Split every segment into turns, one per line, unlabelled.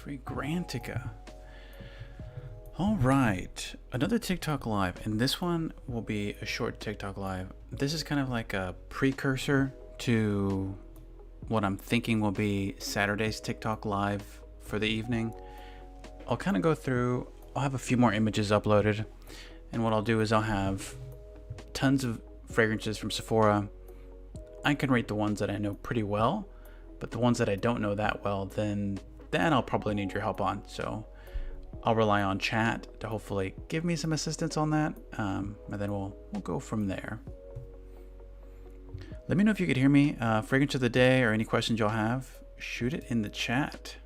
Fragrantica. All right, another TikTok live, and this one will be a short TikTok live. This is kind of like a precursor to what I'm thinking will be Saturday's TikTok live for the evening. I'll kind of go through, I'll have a few more images uploaded, and what I'll do is I'll have tons of fragrances from Sephora. I can rate the ones that I know pretty well, but the ones that I don't know that well, then I'll probably need your help on. So I'll rely on chat to hopefully give me some assistance on that, and then we'll go from there. Let me know if you could hear me. Fragrance of the day or any questions y'all have, shoot it in the chat.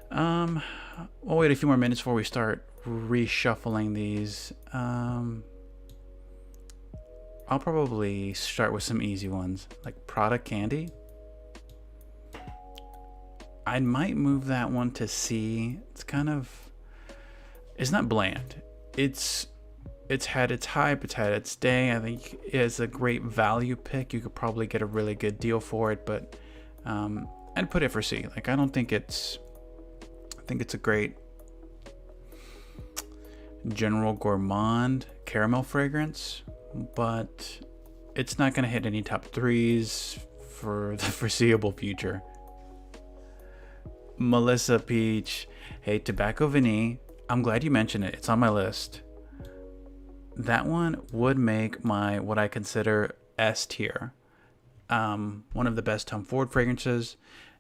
We'll wait a few more minutes before we start reshuffling these. I'll probably start with some easy ones, like Prada Candy. I might move that one to C. It's not bland. It's had its hype, it's had its day. I think it's a great value pick. You could probably get a really good deal for it, but I'd put it for C. Like, I think it's a great general gourmand caramel fragrance, but it's not going to hit any top threes for the foreseeable future. Melissa Peach, hey, Tobacco Vanille. I'm glad you mentioned it. It's on my list. That one would make my what I consider S tier. One of the best Tom Ford fragrances.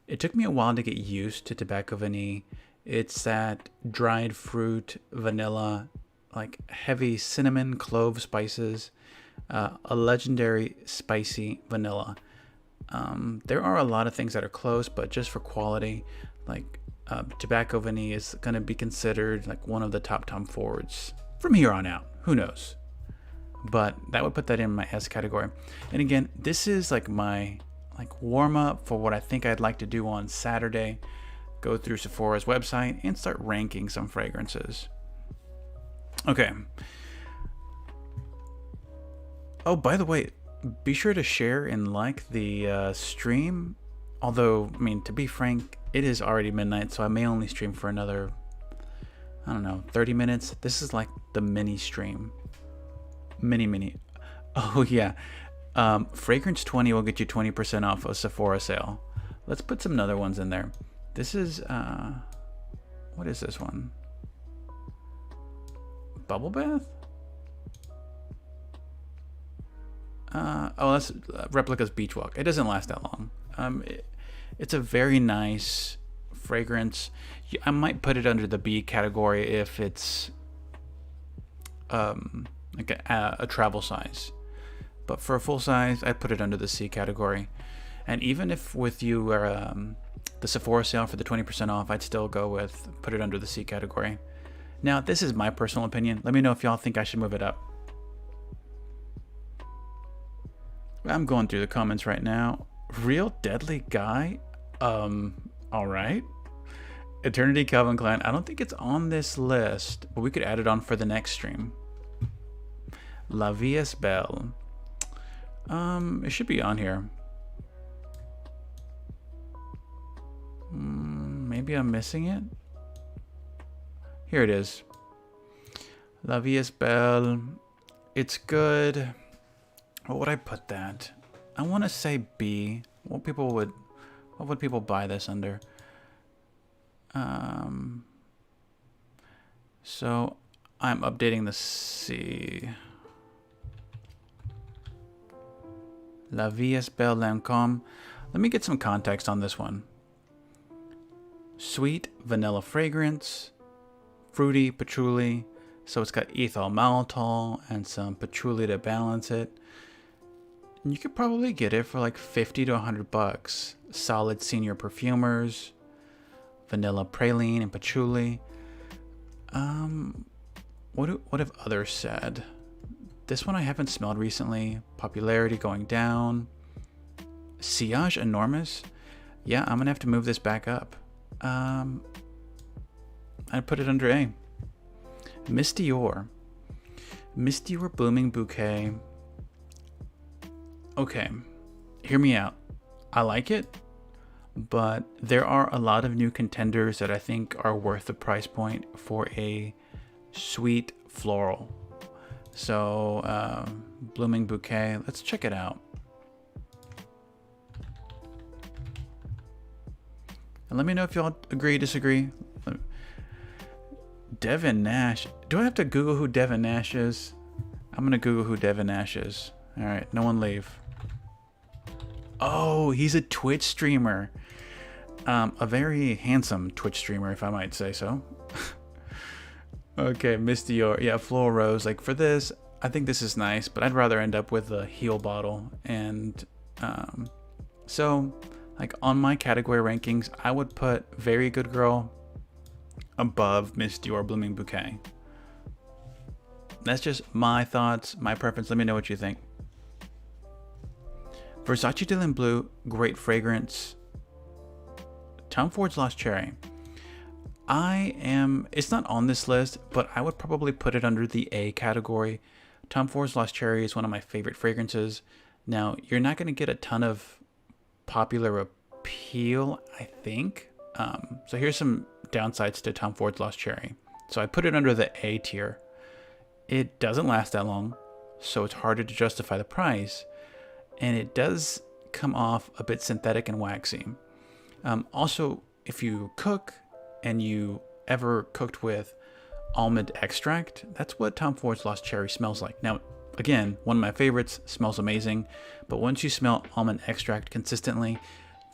It took me a while to get used to Tobacco Vanille. It's that dried fruit, vanilla, like heavy cinnamon, clove spices, a legendary spicy vanilla. There are a lot of things that are close, but just for quality, like Tobacco Vanille is going to be considered like one of the top Tom Fords from here on out. Who knows? But that would put that in my S category. And again, this is like my warm up for what I think I'd like to do on Saturday. Go through Sephora's website and start ranking some fragrances. Okay. Oh, by the way, be sure to share and like the stream. Although, I mean, to be frank, it is already midnight, so I may only stream for another, 30 minutes. This is like the mini stream. Mini. Oh, yeah. Fragrance 20 will get you 20% off a Sephora sale. Let's put some other ones in there. This is, what is this one? Bubble Bath? Oh, that's Replica's Beach Walk. It doesn't last that long. It's a very nice fragrance. I might put it under the B category if it's like a travel size. But for a full size, I'd put it under the C category. And even if with you are the Sephora sale for the 20% off, I'd still go with put it under the C category. Now, this is my personal opinion. Let me know if y'all think I should move it up. I'm going through the comments right now. Real Deadly Guy? All right. Eternity Calvin Klein. I don't think it's on this list, but we could add it on for the next stream. La Vie Est Belle. It should be on here. Maybe I'm missing it. Here it is. La Vie Est Belle. It's good. What would I put that? I want to say B. What would people buy this under? So I'm updating the C. La Vie Est Belle Lancome. Let me get some context on this one. Sweet vanilla fragrance, fruity patchouli. So it's got ethyl maltol and some patchouli to balance it. You could probably get it for like 50 to 100 bucks. Solid senior perfumers, vanilla praline and patchouli. What have others said? This one I haven't smelled recently. Popularity going down. Sillage enormous. Yeah, I'm gonna have to move this back up. I'd put it under A. Miss Dior. Miss Dior Blooming Bouquet. Okay, hear me out. I like it. but there are a lot of new contenders that I think are worth the price point for a sweet floral. So Blooming Bouquet, let's check it out. And let me know if y'all agree, disagree. Devin Nash. Do I have to Google who Devin Nash is? I'm going to Google who Devin Nash is. All right, no one leave. Oh, he's a Twitch streamer. A very handsome Twitch streamer, if I might say so. Okay, Miss Dior. Yeah, Floral Rose. Like for this, I think this is nice, but I'd rather end up with a heel bottle. And so, like on my category rankings, I would put Very Good Girl above Miss Dior Blooming Bouquet. That's just my thoughts, my preference. Let me know what you think. Versace Dylan Blue, great fragrance. Tom Ford's Lost Cherry. It's not on this list, but I would probably put it under the A category. Tom Ford's Lost Cherry is one of my favorite fragrances. Now, you're not going to get a ton of popular appeal, I think. So here's some downsides to Tom Ford's Lost Cherry. So I put it under the A tier. It doesn't last that long, so it's harder to justify the price. And it does come off a bit synthetic and waxy. Also, if you cook and you ever cooked with almond extract, that's what Tom Ford's Lost Cherry smells like. Now, again, one of my favorites, smells amazing, but once you smell almond extract consistently,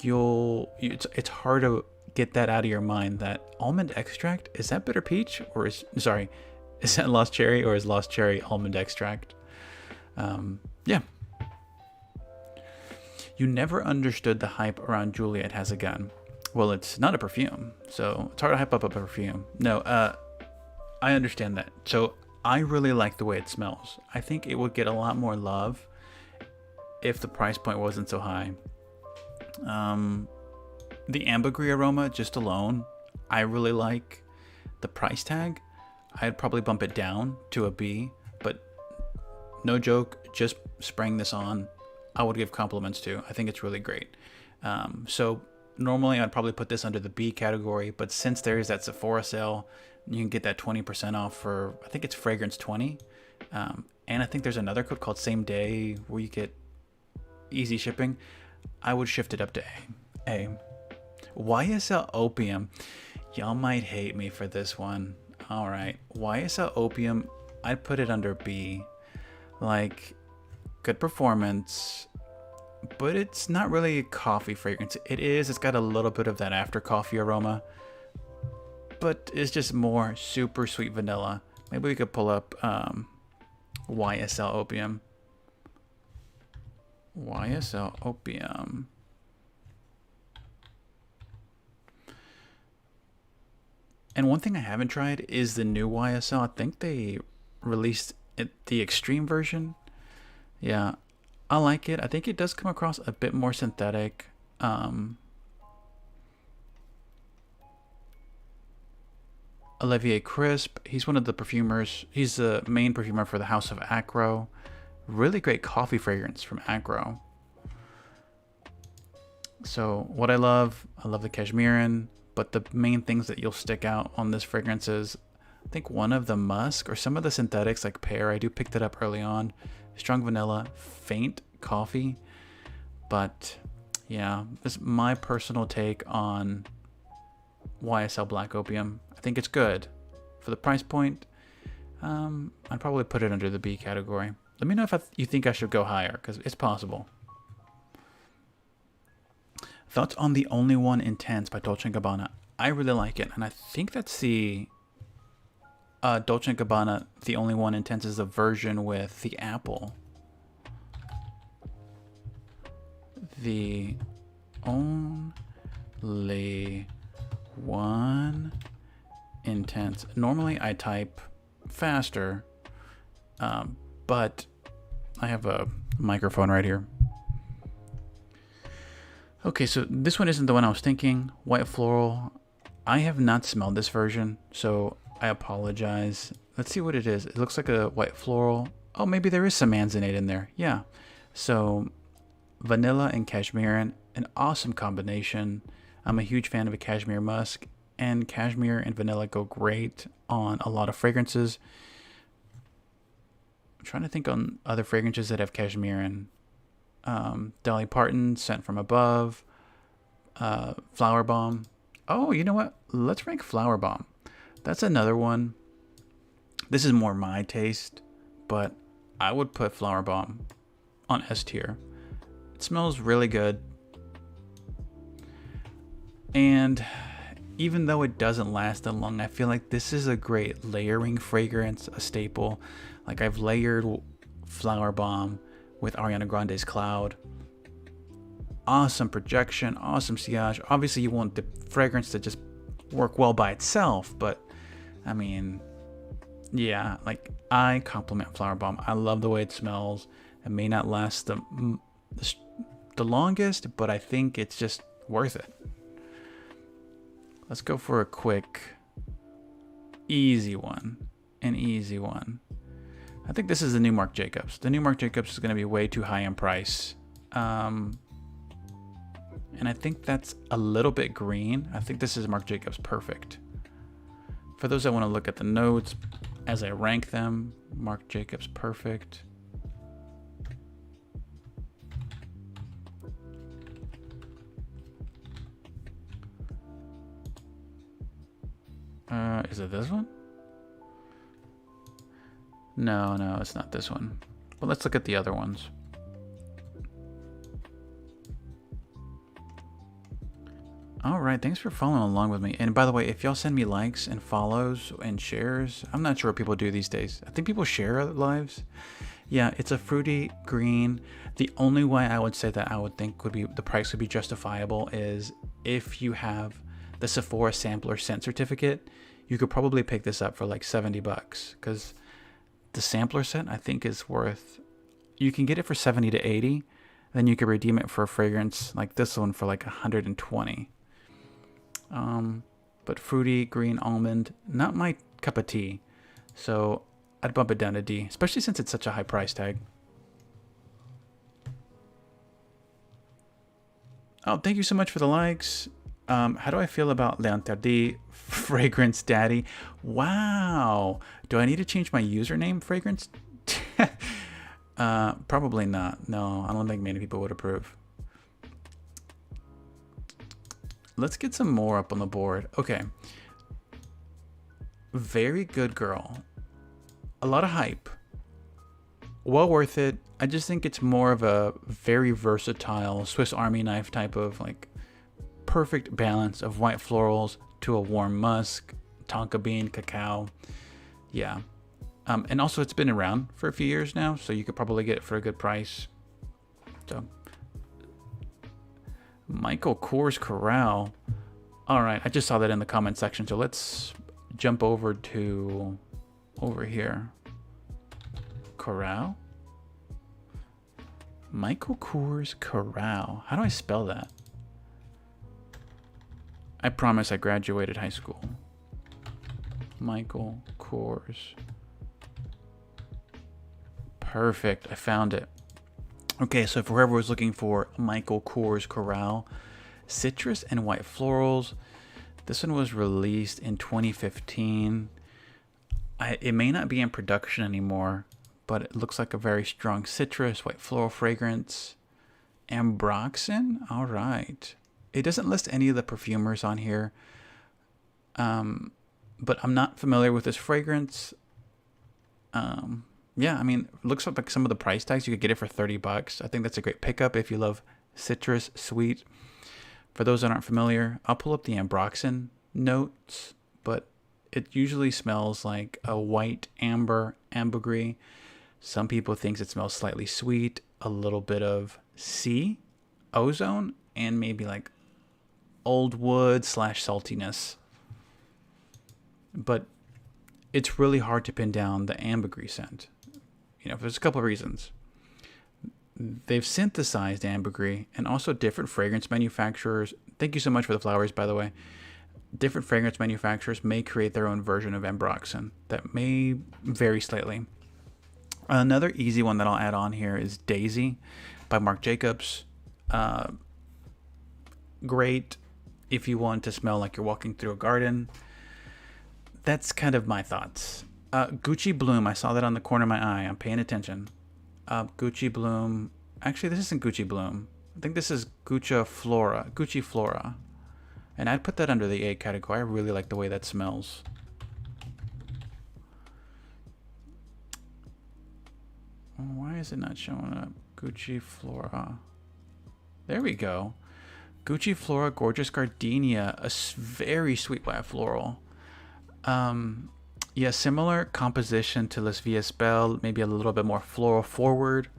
it's hard to get that out of your mind that almond extract, is that bitter peach or is that Lost Cherry or is Lost Cherry almond extract? Yeah. You never understood the hype around Juliet Has a Gun. Well, it's not a perfume, so it's hard to hype up a perfume. No, I understand that. So I really like the way it smells. I think it would get a lot more love if the price point wasn't so high. The ambergris aroma just alone, I really like. The price tag, I'd probably bump it down to a B, but no joke, just spraying this on, I would give compliments to. I think it's really great. So normally I'd probably put this under the B category, but since there is that Sephora sale, you can get that 20% off for, I think it's fragrance 20. And I think there's another code called Same Day where you get easy shipping. I would shift it up to A. Ysl Opium. Y'all might hate me for this one. All right. Ysl Opium, I'd put it under B. Like, good performance, but it's not really a coffee fragrance. It's got a little bit of that after coffee aroma, but it's just more super sweet vanilla. Maybe we could pull up YSL Opium. YSL Opium. And one thing I haven't tried is the new YSL. I think they released the extreme version. Yeah, I like it. I think it does come across a bit more synthetic. Olivier Crisp, he's one of the perfumers. He's the main perfumer for the House of Acro. Really great coffee fragrance from Acro. So what I love the cashmerean, but the main things that you'll stick out on this fragrance is, I think one of the musk or some of the synthetics like pear. I do pick that up early on. Strong vanilla, faint coffee. But yeah, this is my personal take on YSL Black Opium. I think it's good. For the price point, I'd probably put it under the B category. Let me know if you think I should go higher, because it's possible. Thoughts on The Only One Intense by Dolce & Gabbana. I really like it, and I think that's the Dolce & Gabbana, The Only One Intense is the version with the apple. The Only One Intense. Normally I type faster, but I have a microphone right here. Okay, so this one isn't the one I was thinking. White Floral. I have not smelled this version, so I apologize. Let's see what it is. It looks like a white floral. Oh, maybe there is some manzanite in there. Yeah. So vanilla and cashmere, an awesome combination. I'm a huge fan of a cashmere musk, and cashmere and vanilla go great on a lot of fragrances. I'm trying to think on other fragrances that have cashmere in. Dolly Parton, Scent from Above, Flower Bomb. Oh, you know what? Let's rank Flower Bomb. That's another one. This is more my taste, but I would put Flower Bomb on S tier. It smells really good. And even though it doesn't last that long, I feel like this is a great layering fragrance, a staple. Like I've layered Flower Bomb with Ariana Grande's Cloud. Awesome projection, awesome sillage. Obviously you want the fragrance to just work well by itself, but I mean, yeah, like I compliment Flower Bomb. I love the way it smells. It may not last the longest, but I think it's just worth it. Let's go for a quick, easy one. An easy one. I think this is the new Marc Jacobs. The new Marc Jacobs is going to be way too high in price. And I think that's a little bit green. I think this is Marc Jacobs Perfect. For those that want to look at the notes as I rank them, Marc Jacobs Perfect. Is it this one? No, it's not this one. But let's look at the other ones. All right, thanks for following along with me. And by the way, if y'all send me likes and follows and shares, I'm not sure what people do these days. I think people share lives. Yeah, it's a fruity green. The only way I would say that I would think would be the price would be justifiable is if you have the Sephora sampler scent certificate. You could probably pick this up for like $70 because the sampler set I think is worth. You can get it for 70 to 80, then you could redeem it for a fragrance like this one for like 120. But fruity green almond, not my cup of tea, so I'd bump it down to D, especially since it's such a high price tag. Oh, thank you so much for the likes. How do I feel about L'Interdit Fragrance Daddy? Wow. Do I need to change my username, Fragrance? Probably not. No, I don't think many people would approve. Let's get some more up on the board. Okay. Very good girl. A lot of hype. Well worth it. I just think it's more of a very versatile Swiss Army knife type of like perfect balance of white florals to a warm musk, tonka bean, cacao. Yeah. And also it's been around for a few years now, so you could probably get it for a good price. So Michael Kors Corral. All right, I just saw that in the comment section, so let's jump over to over here. Corral? Michael Kors Corral. How do I spell that? I promise I graduated high school. Michael Kors. Perfect, I found it. Okay, so for whoever was looking for Michael Kors Corral, citrus and white florals. This one was released in 2015. It may not be in production anymore, but it looks like a very strong citrus, white floral fragrance. Ambroxan? All right. It doesn't list any of the perfumers on here, but I'm not familiar with this fragrance. Yeah, I mean, it looks like some of the price tags. You could get it for $30. I think that's a great pickup if you love citrus, sweet. For those that aren't familiar, I'll pull up the Ambroxan notes, but it usually smells like a white amber ambergris. Some people think it smells slightly sweet, a little bit of sea, ozone, and maybe like old wood / saltiness. But it's really hard to pin down the ambergris scent. You know, there's a couple of reasons. They've synthesized ambergris, and also different fragrance manufacturers. Thank you so much for the flowers, by the way. Different fragrance manufacturers may create their own version of Ambroxan that may vary slightly. Another easy one that I'll add on here is Daisy by Marc Jacobs. Great if you want to smell like you're walking through a garden. That's kind of my thoughts. Gucci Bloom, I saw that on the corner of my eye. I'm paying attention. Gucci Bloom. Actually, this isn't Gucci Bloom. I think this is Gucci Flora. And I'd put that under the A category. I really like the way that smells. Why is it not showing up? Gucci Flora. There we go. Gucci Flora Gorgeous Gardenia. A very sweet white floral. Yeah, similar composition to Les Vie Est Belle. Maybe a little bit more floral forward.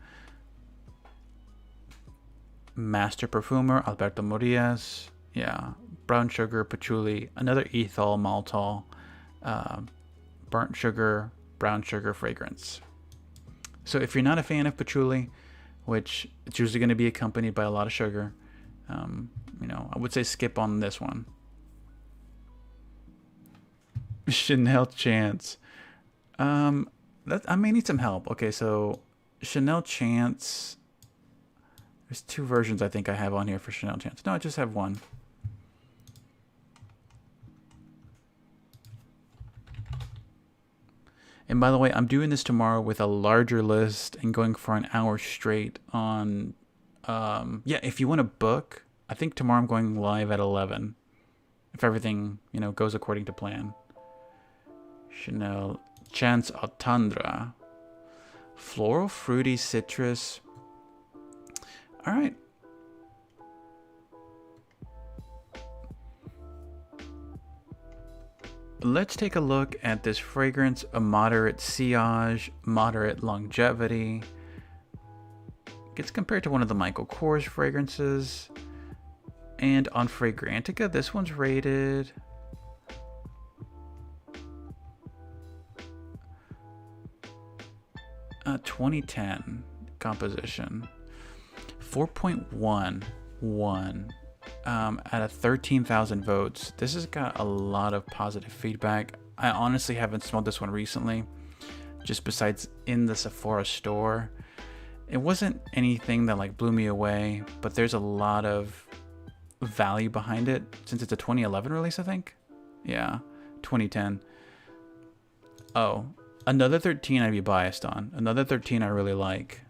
Master Perfumer, Alberto Morillas. Yeah. Brown Sugar, Patchouli. Another Ysl Maltol. Burnt sugar, brown sugar fragrance. So if you're not a fan of patchouli, which it's usually going to be accompanied by a lot of sugar, you know, I would say skip on this one. Chanel Chance. I may need some help. Okay, so Chanel Chance. There's two versions I think I have on here for Chanel Chance. No, I just have one. And by the way, I'm doing this tomorrow with a larger list and going for an hour straight on, yeah, if you want to book, I think tomorrow I'm going live at 11. If everything, you know, goes according to plan. Chanel Chance Autandra. Floral, fruity, citrus. All right. Let's take a look at this fragrance. A moderate sillage, moderate longevity. Gets compared to one of the Michael Kors fragrances. And on Fragrantica, this one's rated 2010 composition. 4.11 out of 13,000 votes. This has got a lot of positive feedback. I honestly haven't smelled this one recently, just besides in the Sephora store. It wasn't anything that like blew me away, but there's a lot of value behind it since it's a 2011 release, I think. Yeah, 2010. Oh, another 13 I'd be biased on. Another 13 I really like.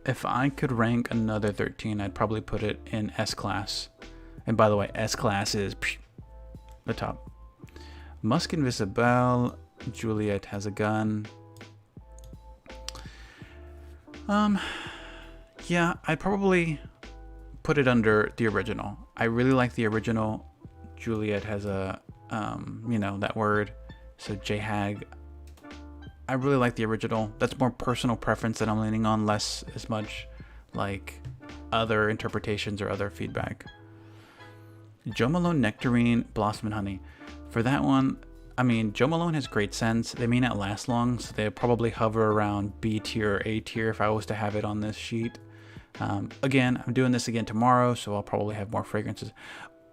If I could rank another 13, I'd probably put it in S-Class. And by the way, S-Class is the top. Musk Invisible, Juliet Has a Gun. Yeah, I'd probably put it under the original. I really like the original. Juliet has a, you know, that word. So J-Hag. I really like the original. That's more personal preference that I'm leaning on, less as much like other interpretations or other feedback. Jo Malone Nectarine, Blossom and Honey. For that one, I mean, Jo Malone has great scents. They may not last long, so they'll probably hover around B tier or A tier if I was to have it on this sheet. Again, I'm doing this again tomorrow, so I'll probably have more fragrances.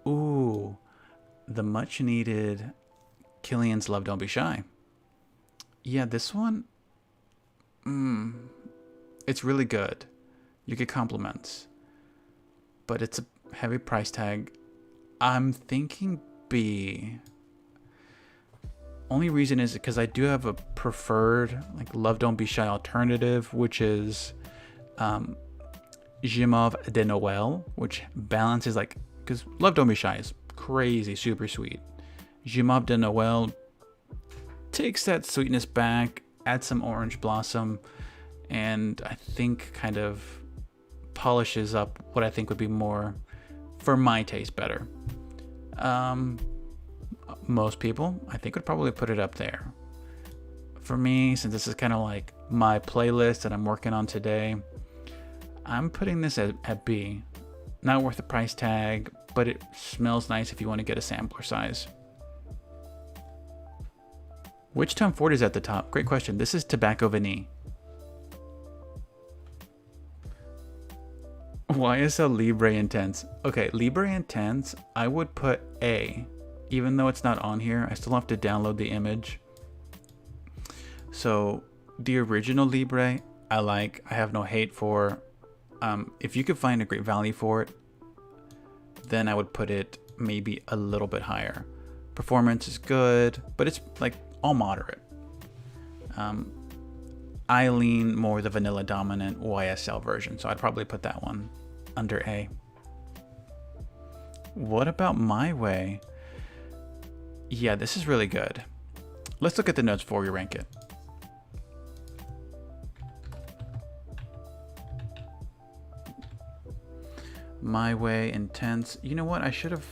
Ooh, the much needed Kilian's Love Don't Be Shy. Yeah, this one, it's really good. You get compliments, but it's a heavy price tag. I'm thinking B. Only reason is because I do have a preferred like Love Don't Be Shy alternative, which is Guimauve de Noël, which balances like, because Love Don't Be Shy is crazy, super sweet. Guimauve de Noël takes that sweetness back, adds some orange blossom, and I think kind of polishes up what I think would be more, for my taste, better. Most people, I think, would probably put it up there. For me, since this is kind of like my playlist that I'm working on today, I'm putting this at B. Not worth the price tag, but it smells nice if you want to get a sampler size. Which Tom Ford is at the top? Great question. This is Tobacco Vanille. Why is a Libra Intense? Okay, Libra Intense, I would put A. Even though it's not on here, I still have to download the image. So, the original Libre, I like. I have no hate for. If you could find a great value for it, then I would put it maybe a little bit higher. Performance is good, but it's like all moderate. I lean more the vanilla dominant YSL version, so I'd probably put that one under A. What about My Way? Yeah, this is really good. Let's look at the notes before we rank it. My Way Intense. You know what? I should have...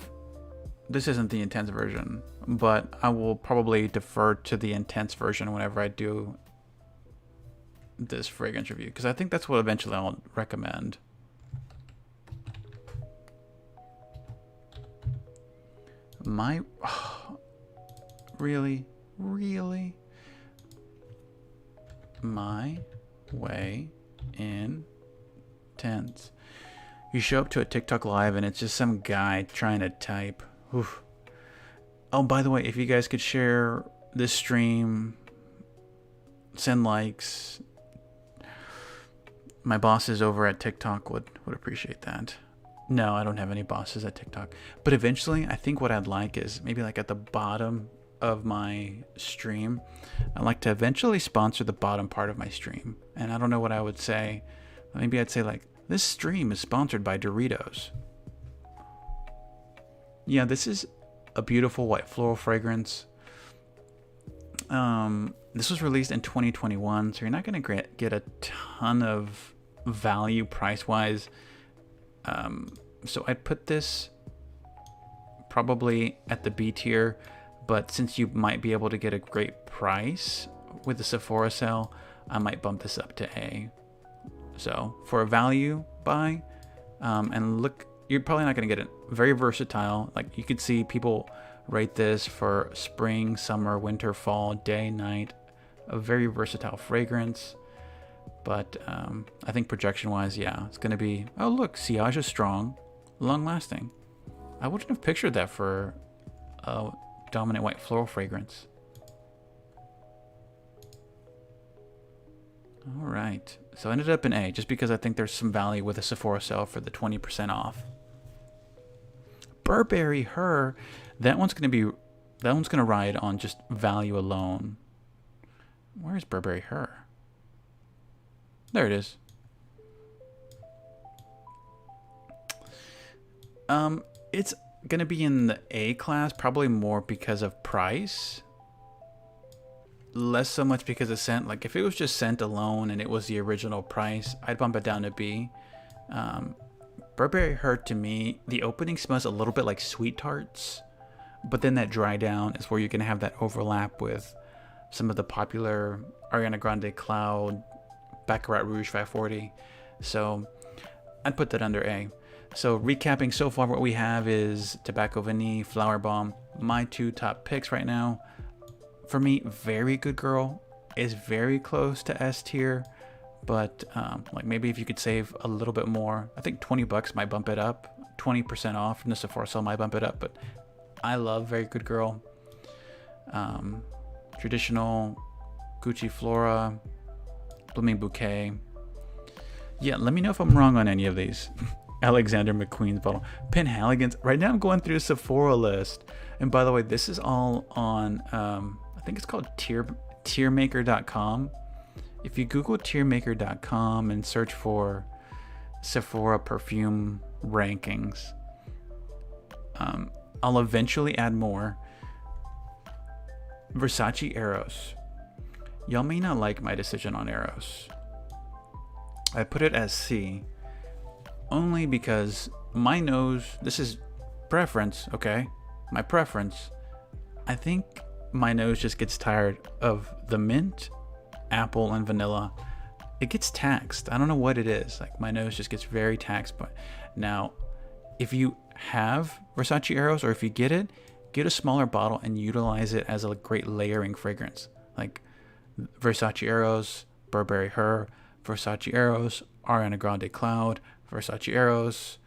This isn't the Intense version, but I will probably defer to the Intense version whenever I do this fragrance review, because I think that's what eventually I'll recommend. My... Oh, really? My Way Intense. You show up to a TikTok live and it's just some guy trying to type. Oof. Oh, by the way, if you guys could share this stream, send likes. My bosses over at TikTok would appreciate that. No, I don't have any bosses at TikTok. But eventually, I think what I'd like is maybe like at the bottom of my stream, I'd like to eventually sponsor the bottom part of my stream. And I don't know what I would say. Maybe I'd say like, this stream is sponsored by Doritos. Yeah, this is a beautiful white floral fragrance. This was released in 2021, so you're not going to get a ton of value price-wise. So I'd put this probably at the B tier, but since you might be able to get a great price with the Sephora sale, I might bump this up to A. So for a value buy, and look, you're probably not going to get it. Very versatile. Like you could see people rate this for spring, summer, winter, fall, day, night. A very versatile fragrance. But I think projection wise, yeah, it's going to be, oh look, sillage is strong, long lasting. I wouldn't have pictured that for a dominant white floral fragrance. All right, so I ended up in A just because I think there's some value with a Sephora sale for the 20% off. Burberry Her, that one's gonna ride on just value alone. Where's Burberry Her? There it is. It's gonna be in the A class, probably more because of price. Less so much because of scent. Like if it was just scent alone and it was the original price, I'd bump it down to B. Burberry Her, to me, the opening smells a little bit like sweet tarts, but then that dry down is where you're gonna have that overlap with some of the popular Ariana Grande Cloud, Baccarat Rouge 540. So I'd put that under A. So recapping so far, what we have is Tobacco Vanille, Flower Bomb, my two top picks right now. For me, Very Good Girl is very close to S tier, but like maybe if you could save a little bit more, I think $20 might bump it up. 20% off from the Sephora sale might bump it up, but I love Very Good Girl. Traditional, Gucci Flora, Blooming Bouquet. Yeah, let me know if I'm wrong on any of these. Alexander McQueen's bottle. Penhaligon's. Right now I'm going through a Sephora list. And by the way, this is all on, I think it's called tiermaker.com. If you Google tiermaker.com and search for Sephora perfume rankings, I'll eventually add more. Versace Eros. Y'all may not like my decision on Eros. I put it as C only because my nose, this is preference, okay? My preference, I think my nose just gets tired of the mint, apple, and vanilla. It gets taxed. I don't know what it is. Like my nose just gets very taxed. But now, if you have Versace Eros, or if you get it, get a smaller bottle and utilize it as a great layering fragrance. Like Versace Eros, Burberry Her, Versace Eros, Ariana Grande Cloud, Versace Eros,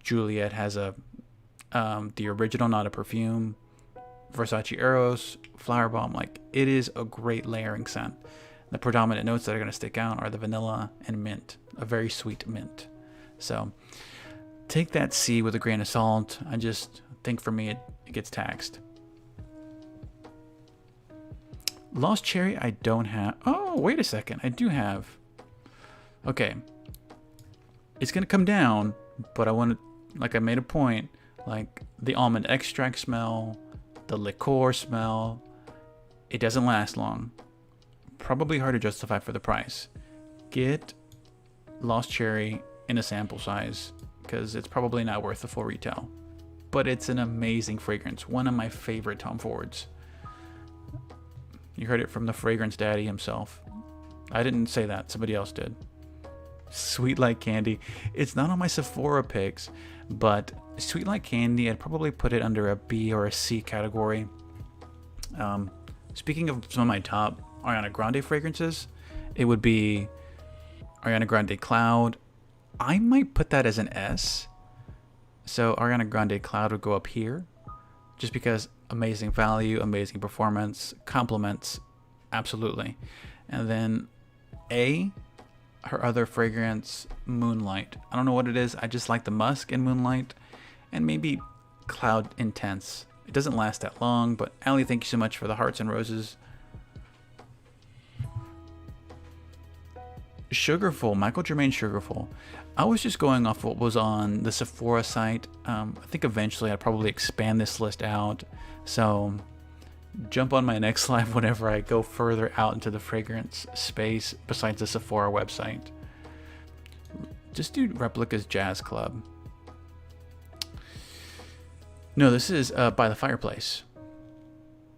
Juliet has a the original, not a perfume, Versace Eros, Flower Bomb. Like it is a great layering scent. The predominant notes that are going to stick out are the vanilla and mint, a very sweet mint. So take that C with a grain of salt. I just think for me it gets taxed. Lost Cherry I don't have. Oh, wait a second. I do have. Okay. It's going to come down, but I want to, like I made a point, like the almond extract smell, the liqueur smell. It doesn't last long. Probably hard to justify for the price. Get Lost Cherry in a sample size because it's probably not worth the full retail. But it's an amazing fragrance. One of my favorite Tom Fords. You heard it from the fragrance daddy himself. I didn't say that. Somebody else did. Sweet Like Candy. It's not on my Sephora picks, but Sweet Like Candy, I'd probably put it under a B or a C category. Speaking of some of my top Ariana Grande fragrances, it would be Ariana Grande Cloud. I might put that as an S. So Ariana Grande Cloud would go up here, just because amazing value, amazing performance, compliments, absolutely. And then A, her other fragrance, Moonlight. I don't know what it is. I just like the musk in Moonlight, and maybe Cloud Intense. It doesn't last that long, but Allie, thank you so much for the hearts and roses. Sugarful, Michael Germain Sugarful. I was just going off what was on the Sephora site. I think eventually I'd probably expand this list out. So jump on my next live whenever I go further out into the fragrance space besides the Sephora website. Just do Replicas Jazz Club. No, this is By the Fireplace.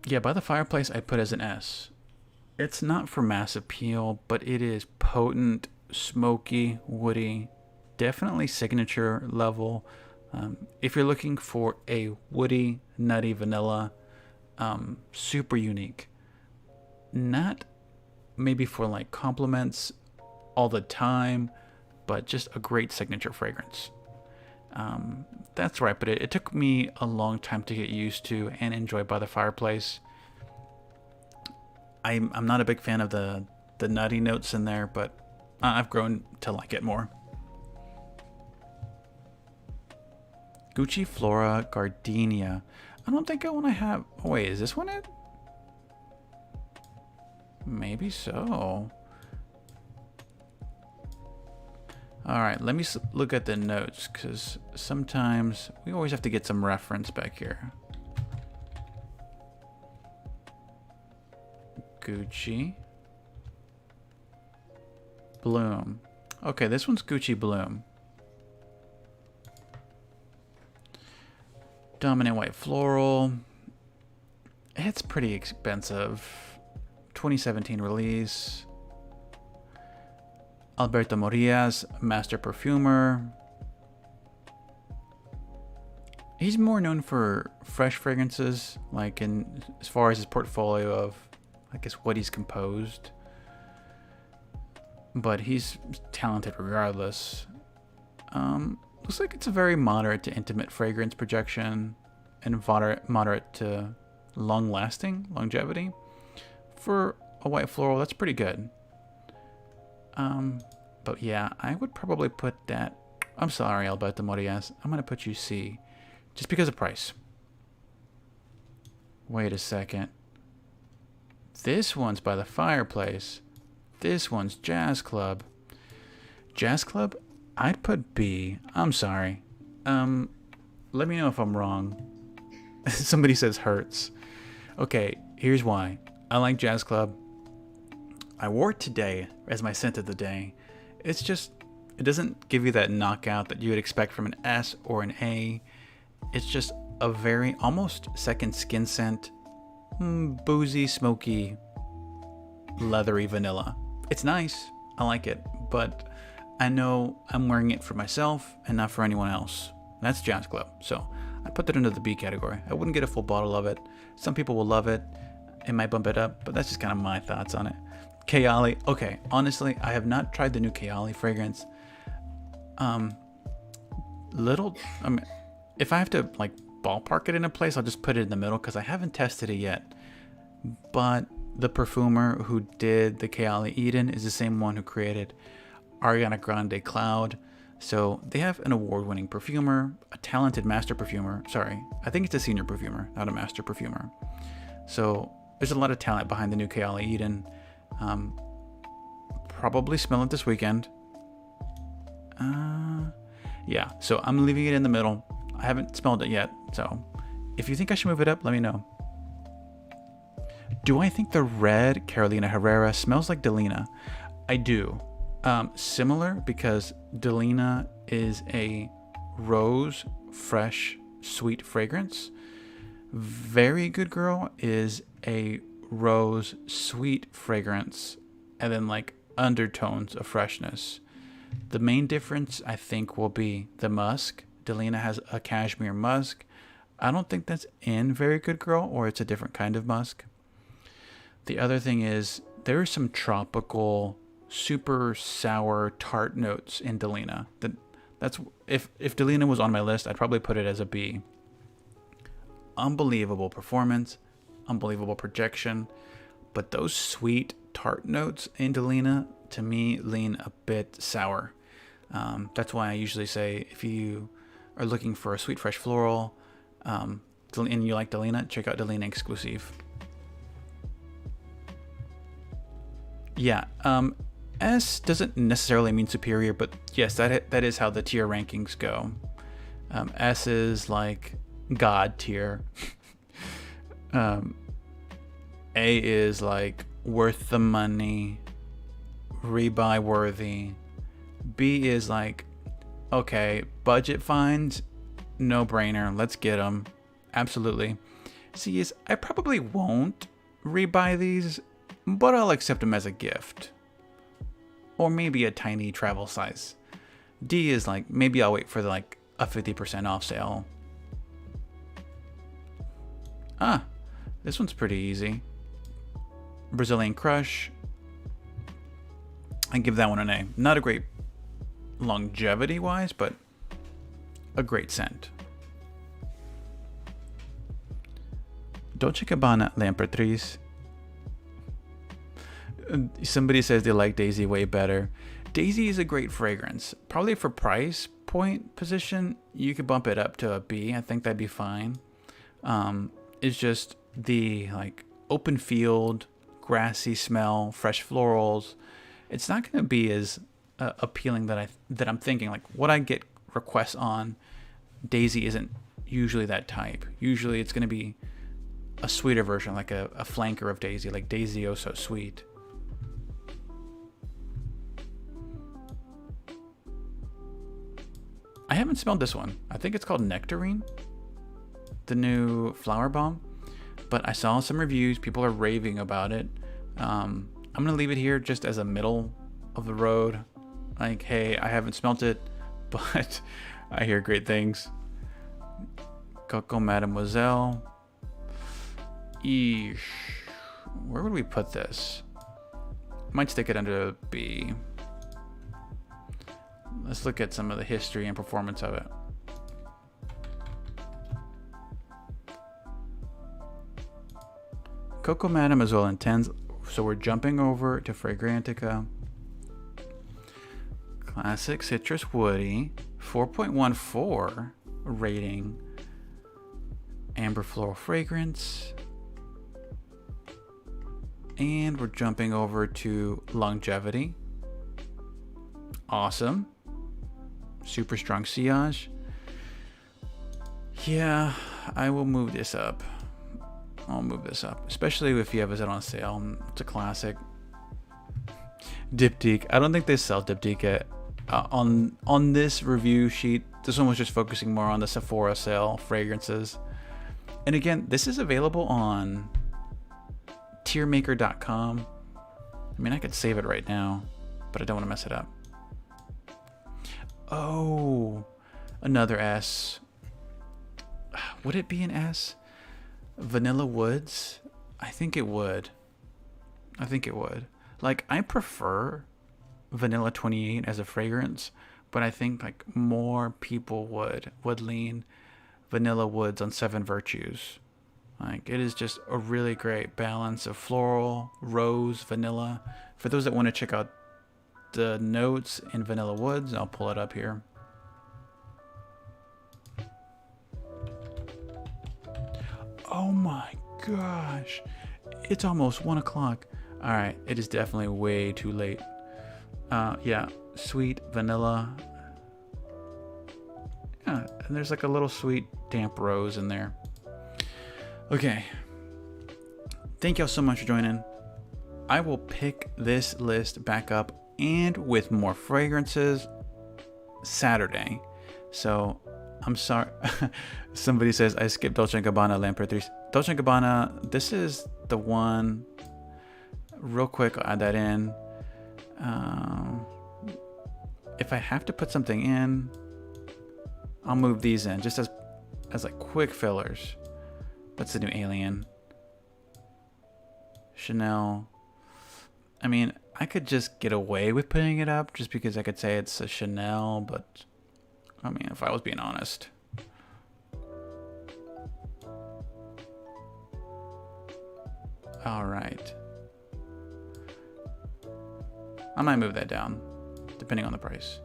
Yeah, By the Fireplace I put as an S. It's not for mass appeal, but it is potent, smoky, woody, definitely signature level. If you're looking for a woody, nutty vanilla, super unique. Not maybe for like compliments all the time, but just a great signature fragrance. That's where I put it. It took me a long time to get used to and enjoy By the Fireplace. I'm not a big fan of the nutty notes in there, but I've grown to like it more. Gucci Flora Gardenia. I don't think I want to have... Oh, wait, is this one it? Maybe so. Alright, let me look at the notes, because sometimes we always have to get some reference back here. Gucci Bloom. Okay, this one's Gucci Bloom. Dominant White Floral. It's pretty expensive. 2017 release. Alberto Morias, Master Perfumer. He's more known for fresh fragrances, like in as far as his portfolio of, I guess, what he's composed. But he's talented regardless. Looks like it's a very moderate to intimate fragrance projection and moderate to long-lasting longevity. For a white floral, that's pretty good. But yeah, I would probably put that... I'm sorry, Alberto Morias. I'm going to put you C. Just because of price. Wait a second. This one's By the Fireplace. This one's Jazz Club. Jazz Club, I'd put B. I'm sorry. Let me know if I'm wrong. Somebody says Hurts. Okay, here's why. I like Jazz Club. I wore it today as my scent of the day. It's just, it doesn't give you that knockout that you would expect from an S or an A. It's just a very almost second skin scent. Boozy, smoky, leathery vanilla. It's nice. I like it. But I know I'm wearing it for myself and not for anyone else. That's Jazz Club. So I put that into the B category. I wouldn't get a full bottle of it. Some people will love it. It might bump it up, but that's just kind of my thoughts on it. Kayali. Okay, honestly, I have not tried the new Kayali fragrance. If I have to like ballpark it in a place, I'll just put it in the middle because I haven't tested it yet. But the perfumer who did the Kayali Eden is the same one who created Ariana Grande Cloud. So they have an award-winning perfumer, a talented master perfumer. Sorry, I think it's a senior perfumer, not a master perfumer. So there's a lot of talent behind the new Kayali Eden. Probably smell it this weekend. Yeah, so I'm leaving it in the middle. I haven't smelled it yet, so if you think I should move it up, let me know. Do I think the red Carolina Herrera smells like Delina? I do. Similar, because Delina is a rose, fresh, sweet fragrance. Very Good Girl is a rose, sweet fragrance, and then like undertones of freshness. The main difference, I think, will be the musk. Delina has a cashmere musk. I don't think that's in Very Good Girl, or it's a different kind of musk. The other thing is there are some tropical, super sour, tart notes in Delina. That's if Delina was on my list, I'd probably put it as a B. Unbelievable performance, unbelievable projection, but those sweet tart notes in Delina, to me, lean a bit sour. That's why I usually say if you are looking for a sweet, fresh floral, and you like Delina, check out Delina Exclusive. Yeah, S doesn't necessarily mean superior, but yes, that is how the tier rankings go. S is like God tier. A is like worth the money, rebuy worthy. B is like, okay, budget finds, no brainer, let's get them. Absolutely. C is, I probably won't rebuy these, but I'll accept them as a gift. Or maybe a tiny travel size. D is like, maybe I'll wait for like a 50% off sale. This one's pretty easy. Brazilian Crush. I give that one an A. Not a great longevity wise, but a great scent. Dolce Gabbana La Imperatrice. Somebody says they like Daisy way better. Daisy is a great fragrance. Probably for price point position, you could bump it up to a B. I think that'd be fine. It's just the like open field, grassy smell, fresh florals. It's not going to be as appealing that I'm thinking. Like what I get requests on, Daisy isn't usually that type. Usually it's going to be a sweeter version, like a flanker of Daisy, like Daisy Oh So Sweet. I haven't smelled this one. I think it's called Nectarine, the new flower bomb, but I saw some reviews. People are raving about it. I'm gonna leave it here just as a middle of the road. Like, hey, I haven't smelt it, but I hear great things. Coco Mademoiselle. Eesh. Where would we put this? Might stick it under B. Let's look at some of the history and performance of it. Coco Mademoiselle Intense. So we're jumping over to Fragrantica. Classic citrus woody, 4.14 rating. Amber floral fragrance. And we're jumping over to longevity. Awesome. Super strong sillage. Yeah, I will move this up. I'll move this up, especially if you have it on sale. It's a classic. Diptyque. I don't think they sell Diptyque on this review sheet. This one was just focusing more on the Sephora sale fragrances. And again, this is available on tiermaker.com. I mean, I could save it right now, but I don't want to mess it up. Oh, another S. Would it be an S? Vanilla Woods? I think it would. Like, I prefer Vanilla 28 as a fragrance, but I think like more people would lean Vanilla Woods on Seven Virtues. Like, it is just a really great balance of floral, rose, vanilla. For those that want to check out the notes in Vanilla Woods, I'll pull it up here. Oh my gosh. It's almost 1 o'clock. All right, it is definitely way too late. Yeah, sweet vanilla. Yeah, and there's like a little sweet damp rose in there. Okay. Thank y'all so much for joining. I will pick this list back up and with more fragrances Saturday. So I'm sorry. Somebody says I skipped Dolce & Gabbana L'Imperatrice. Dolce & Gabbana, this is the one. Real quick, I'll add that in. If I have to put something in, I'll move these in just as like quick fillers. That's the new Alien. Chanel. I mean, I could just get away with putting it up just because I could say it's a Chanel, but I mean, if I was being honest. All right. I might move that down, depending on the price.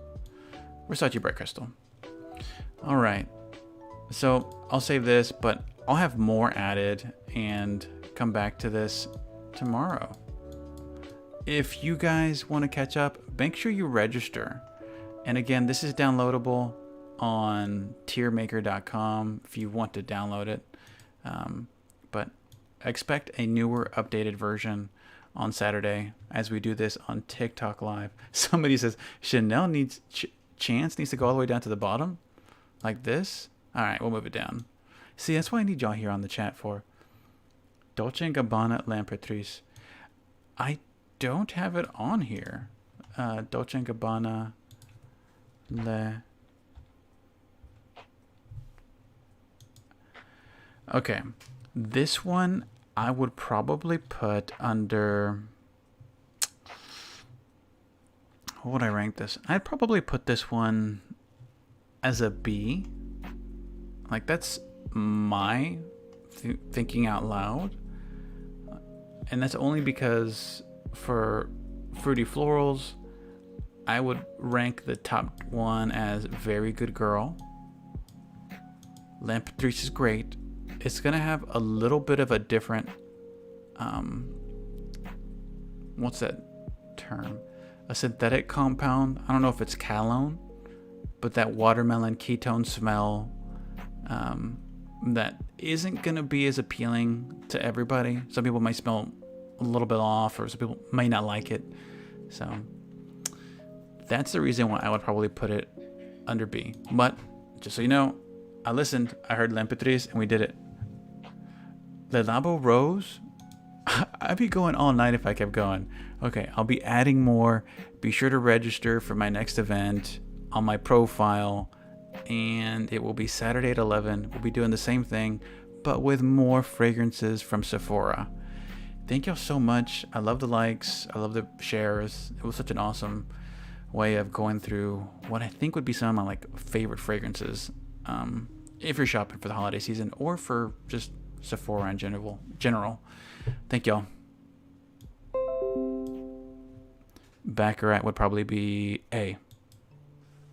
Versace Bright Crystal. All right. So I'll save this, but I'll have more added and come back to this tomorrow. If you guys want to catch up, make sure you register. And again, this is downloadable on tiermaker.com if you want to download it. But expect a newer, updated version on Saturday as we do this on TikTok Live. Somebody says Chanel needs Chance needs to go all the way down to the bottom like this. All right, we'll move it down. See, that's why I need y'all here on the chat for. Dolce & Gabbana L'Imperatrice. I don't have it on here. Dolce & Gabbana Le. Okay, this one I would probably put under. What would I rank this? I'd probably put this one as a B. Like, that's my thinking out loud. And that's only because for Fruity Florals, I would rank the top one as Very Good Girl. L'Imperatrice is great. It's going to have a little bit of a different, what's that term? A synthetic compound. I don't know if it's Calone, but that watermelon ketone smell that isn't going to be as appealing to everybody. Some people might smell a little bit off, or some people may not like it. So that's the reason why I would probably put it under B. But just so you know, I listened, I heard L'Imperatrice, and we did it. Le Labo Rose? I'd be going all night if I kept going. Okay, I'll be adding more. Be sure to register for my next event on my profile. And it will be Saturday at 11. We'll be doing the same thing, but with more fragrances from Sephora. Thank y'all so much. I love the likes. I love the shares. It was such an awesome way of going through what I think would be some of my favorite fragrances. If you're shopping for the holiday season or for just Sephora in general. Thank y'all. Baccarat would probably be A.